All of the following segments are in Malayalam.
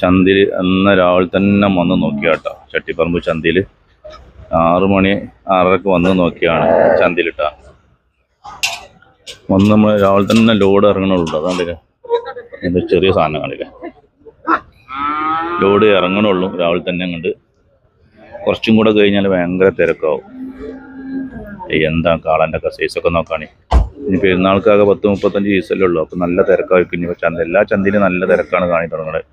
ചന്തയിൽ അന്ന് രാവിലെ തന്നെ വന്ന് നോക്കിയാട്ടോ. ചട്ടിപ്പറമ്പ് ചന്തയിൽ 6 മണി 6:30 വന്ന് നോക്കിയാണ് ചന്തയിലിട്ടാ. വന്ന് നമ്മൾ രാവിലെ തന്നെ ലോഡ് ഇറങ്ങണുള്ളൂ. അതാണ്ടില്ലേ എൻ്റെ ചെറിയ സാധനം കാണില്ലേ, ലോഡ് ഇറങ്ങണുള്ളൂ രാവിലെ തന്നെ. അങ്ങോട്ട് കുറച്ചും കൂടെ കഴിഞ്ഞാൽ ഭയങ്കര തിരക്കാവും. എന്താ കാളൻ്റെ ഒക്കെ സൈസൊക്കെ നോക്കുകയാണെങ്കിൽ ഇനി പെരുന്നാൾക്കാകെ 10-35 ദിവസമല്ലേ ഉള്ളൂ. അപ്പം നല്ല തിരക്കായിരിക്കും. ഇനി ചന്ത എല്ലാ ചന്തയിലും നല്ല തിരക്കാണ് കാണി തുടങ്ങുന്നത്.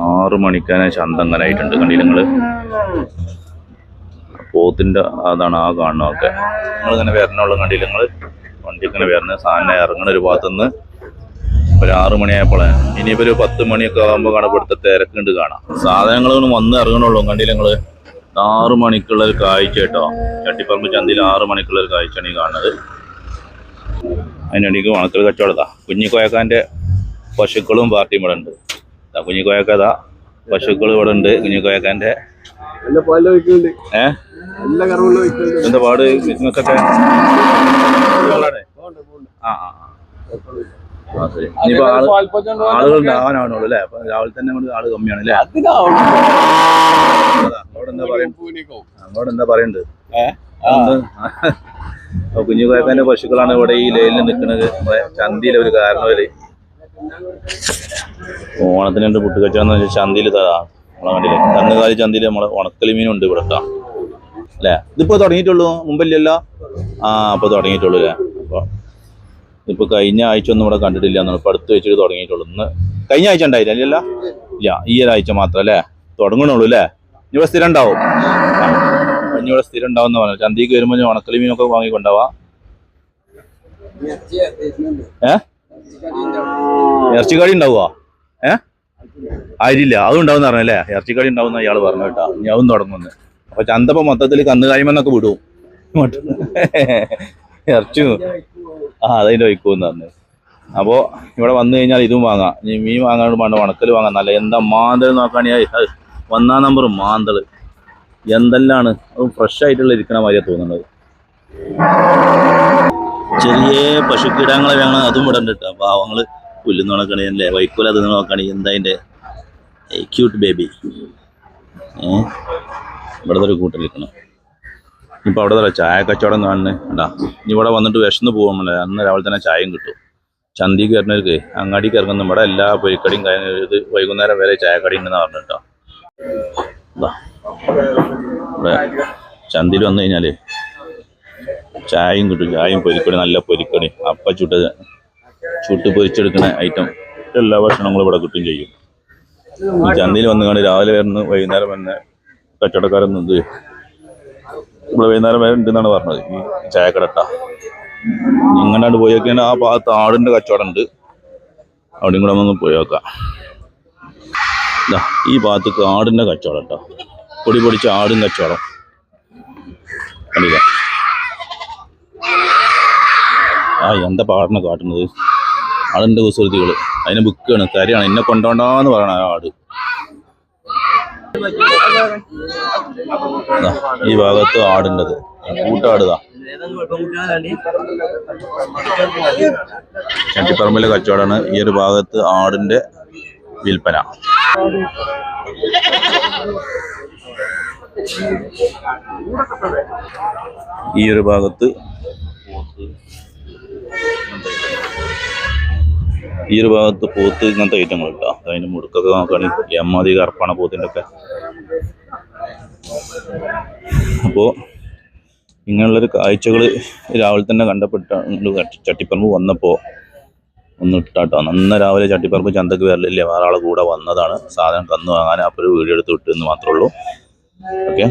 6 മണിക്കാനെ ചന്ത അങ്ങനെ ആയിട്ടുണ്ട്. കണ്ടില്ല നിങ്ങൾ, പോത്തിൻ്റെ അതാണ് ആ കാണുന്നതൊക്കെ. നിങ്ങളിങ്ങനെ വരണുള്ളൂ. കണ്ടില്ല നിങ്ങൾ, വണ്ടി ഇങ്ങനെ വരണ സാധനം ഇറങ്ങണ ഒരു ഭാഗത്തുനിന്ന് ഒരു 6 മണിയായപ്പോഴേ. ഇനിയിപ്പോൾ ഒരു 10 മണിയൊക്കെ ആകുമ്പോൾ കാണാം ഇവിടുത്തെ തിരക്കുണ്ട് കാണാം. സാധനങ്ങളൊന്നും വന്ന് ഇറങ്ങണുള്ളൂ. കണ്ടില്ല നിങ്ങൾ, 6 മണിക്കുള്ള ഒരു കാഴ്ച കേട്ടോ. ചട്ടിപ്പറമ്പ് ചന്തയിൽ 6 മണിക്കുള്ള ഒരു കാഴ്ചയാണ് ഈ കാണുന്നത്. അതിനിടയ്ക്ക് ഉണക്കൽ കച്ചവടത്താ. കുഞ്ഞിക്കോയക്കാൻ്റെ പശുക്കളും പാർട്ടിയും ഇവിടെ ഉണ്ട്. കുഞ്ഞിക്കോയക്കതാ പശുക്കൾ ഇവിടെ ഉണ്ട്. കുഞ്ഞിക്കോയക്കാൻ്റെ എന്താ പാട് ബിസിനസ്സൊക്കെ? ശരി. ഇനിയിപ്പോ ആളുകൾ ഉണ്ടാവാനാണുള്ളൂ അല്ലേ? അപ്പൊ രാവിലെ തന്നെ ആള് കമ്മിയാണ് അല്ലേ? അങ്ങോട്ട് എന്താ പറയണ്ട്? കുഞ്ഞുകോയക്കാന്റെ പശുക്കളാണ് ഇവിടെ ഈ ലൈനിൽ നിൽക്കുന്നത്. ചന്തയിലെ ഒരു കാരണവര് ഓണത്തിന് രണ്ട് പുട്ടുകച്ചാന്ന് വെച്ചാൽ ചന്തയിൽ നമ്മളെ കണ്ടില്ലേ, കന്നുകാലി ചന്തയിൽ നമ്മളെ ഉണക്കലി മീനുണ്ട് ഇവിടെ കേട്ടോ അല്ലേ? ഇതിപ്പോ തുടങ്ങിയിട്ടുള്ളൂ, മുമ്പില്ലല്ലോ. അപ്പൊ തുടങ്ങിയിട്ടുള്ളൂ അല്ലേ? അപ്പൊ ഇപ്പൊ കഴിഞ്ഞ ആഴ്ച ഒന്നും ഇവിടെ കണ്ടിട്ടില്ല എന്നാണ്. ഇപ്പൊ അടുത്ത് വെച്ചിട്ട് തുടങ്ങിയിട്ടുള്ളൂ. ഇന്ന് കഴിഞ്ഞ ആഴ്ച ഉണ്ടായില്ല ഇല്ല? ഈ ഒരാഴ്ച മാത്രം അല്ലേ തുടങ്ങണുള്ളൂ അല്ലേ? ഇവിടെ സ്ഥിരം ഉണ്ടാവും. ഇവിടെ സ്ഥിരം ഉണ്ടാവും എന്ന് പറഞ്ഞു. ചന്തയ്ക്ക് വരുമ്പോൾ ഉണക്കലി മീനൊക്കെ വാങ്ങിക്കൊണ്ടാവാ. ഇറച്ചിക്കടി ഉണ്ടാവുക? ആയില്ല, അതും ഉണ്ടാവും പറഞ്ഞല്ലേ? ഇറച്ചിക്കടി ഉണ്ടാവും ഇയാള് പറഞ്ഞു കേട്ടാ. ഇനി അതും തുടങ്ങുന്നു. അപ്പൊ ചന്തപ്പോ മൊത്തത്തിൽ കന്നുകായ്മന്നൊക്കെ വിടും ഇറച്ചി. അതതിൻ്റെ വയ്ക്കുമെന്ന് പറഞ്ഞു. അപ്പോൾ ഇവിടെ വന്നു കഴിഞ്ഞാൽ ഇതും വാങ്ങാം. ഇനി മീൻ വാങ്ങാണ്ട് വേണ്ട, ഉണക്കൽ വാങ്ങാം. നല്ല എന്താ മാന്തൽ നോക്കുകയാണെങ്കിൽ 1-ാം നമ്പർ മാന്തൾ എന്തെല്ലാണ്. അതും ഫ്രഷ് ആയിട്ടുള്ള ഇരിക്കണ മാതിരിയാണ് തോന്നുന്നത്. ചെറിയ പശുക്കിടങ്ങളെ വേണം, അതും ഇവിടെ ഉണ്ട് കേട്ടോ. പാവങ്ങൾ പുല്ല് നോക്കണല്ലേ, വൈക്കോല അത് നോക്കുകയാണെങ്കിൽ എന്താ അതിൻ്റെ ക്യൂട്ട് ബേബി. ഇവിടുത്തെ ഒരു കൂട്ടിലിരിക്കണം. ഇപ്പം അവിടെ ചായ കച്ചവടം കാണുന്നത് കേട്ടാ. ഇനി ഇവിടെ വന്നിട്ട് വിശന്ന് പോകുമ്പോൾ അന്ന് രാവിലെ തന്നെ ചായയും കിട്ടും. ചന്തയ്ക്ക് വരുന്നവർക്ക് അങ്ങാടിക്ക് ഇറങ്ങുന്ന ഇവിടെ എല്ലാ പൊരിക്കടിയും ഇത് വൈകുന്നേരം വരെ ചായക്കടി ഉണ്ടെന്ന് പറഞ്ഞു കേട്ടോ. ഇവിടെ ചന്തയിൽ വന്നു കഴിഞ്ഞാൽ ചായയും കിട്ടും. ചായയും പൊരിക്കടി, നല്ല പൊരിക്കടി, അപ്പം ചുട്ട് പൊരിച്ചെടുക്കുന്ന ഐറ്റം എല്ലാ ഭക്ഷണങ്ങളും ഇവിടെ കിട്ടും ചെയ്യും. ഈ ചന്തയിൽ വന്നു കാണി രാവിലെ വരുന്ന വൈകുന്നേരം വന്ന് കച്ചവടക്കാരൊന്നും ഇത് ഇവിടെ വൈകുന്നേരം വരെ ഉണ്ടെന്നാണ് പറഞ്ഞത് ഈ ചായക്കടട്ട. ഇങ്ങോട്ട് പോയി നോക്കിയാൽ ആ ഭാഗത്ത് ആടിൻ്റെ കച്ചവടം ഉണ്ട്. അവിടെയും കൂടെ ഒന്ന് പോയി നോക്കാം. ഈ ഭാഗത്തേക്ക് ആടിൻ്റെ കച്ചവടം കേട്ടോ. പൊടി പൊടിച്ച ആടും കച്ചവടം കണ്ടില്ല. എന്താ പാടിനെ കാട്ടുന്നത്? ആടിൻ്റെ കുസൃതികൾ. അതിനെ ബുക്കാണ്, കാര്യമാണ്. എന്നെ കൊണ്ടോണ്ടാന്ന് പറയണ ആട്. ഈ ഭാഗത്ത് ആടിൻ്റെത് കൂട്ടാടുതാ. ചട്ടിപ്പറമ്പിലെ കച്ചവടമാണ്. ഈ ഒരു ഭാഗത്ത് ആടിൻ്റെ വിൽപ്പന. ഈ ഒരു ഭാഗത്ത് പോത്ത് ഇങ്ങനത്തെ ഐറ്റങ്ങൾ കിട്ടാം. അതിന് മുടുക്കൊക്കെ നോക്കുകയാണെങ്കിൽ എമ്മാതി കറുപ്പാണ് പോത്തിൻ്റെ ഒക്കെ. അപ്പോൾ ഇങ്ങനെയുള്ളൊരു കാഴ്ചകൾ രാവിലെ തന്നെ കണ്ടപ്പെട്ട ചട്ടിപ്പറമ്പ് വന്നപ്പോൾ ഒന്ന് ഇട്ടാട്ടോ. നന്ന രാവിലെ ചട്ടിപ്പറമ്പ് ചന്തക്ക് വരലില്ല, വേറെ ആളെ കൂടെ വന്നതാണ് സാധനം കന്ന് വാങ്ങാൻ. അപ്പോൾ ഒരു വീഡിയോ എടുത്ത് വിട്ടെന്ന് മാത്രമേ ഉള്ളൂ. ഓക്കെ.